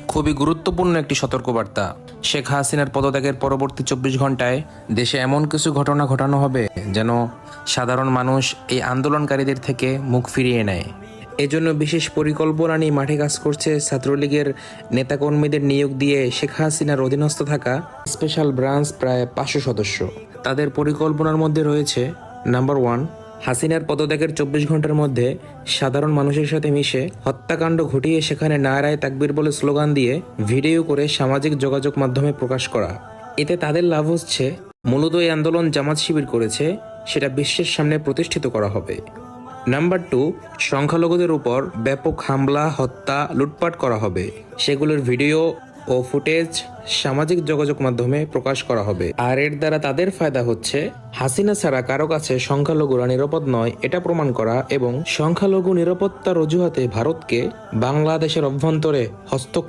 খুবই গুরুত্বপূর্ণ একটি সতর্কবার্তা। শেখ হাসিনার পদত্যাগের পরবর্তী 24 ঘন্টায় দেশে এমন কিছু ঘটনা ঘটানো হবে যেন সাধারণ মানুষ এই আন্দোলনকারীদের থেকে মুখ ফিরিয়ে নেয়। এজন্য বিশেষ পরিকল্পনা নিয়ে মাঠে কাজ করছে ছাত্রলীগের নেতাকর্মীদের নিয়োগ দিয়ে শেখ হাসিনার অধীনস্থ থাকা স্পেশাল ব্রাঞ্চ প্রায় 500 সদস্য। তাদের পরিকল্পনার মধ্যে রয়েছে নাম্বার 1, হাসিনার পদত্যাগের 24 ঘন্টার মধ্যে সাধারণ মানুষের সাথে মিশে হত্যাকাণ্ড ঘটিয়ে সেখানে নারায়ে তাকবীর বলে স্লোগান দিয়ে ভিডিও করে সামাজিক যোগাযোগ মাধ্যমে প্রকাশ করা। এতে তাদের লাভ হচ্ছে, মূলত এই আন্দোলন জামাত শিবির করেছে সেটা বিশ্বের সামনে প্রতিষ্ঠিত করা হবে। নাম্বার 2, সংখ্যালঘুদের উপর ব্যাপক হামলা, হত্যা, লুটপাট করা হবে। সেগুলোর ভিডিও ও ফুটেজ সামাজিক যোগাযোগ মাধ্যমে প্রকাশ করা হবে। আর এর দ্বারা তাদের ফায়দা হচ্ছে হাসিনা ছাড়া কারো কাছে সংখ্যালঘুরা নিরাপদ নয় এটা প্রমাণ করা এবং সংখ্যালঘু নিরাপত্তার অজুহাতে ভারতকে বাংলাদেশের অভ্যন্তরে হস্তক্ষেপ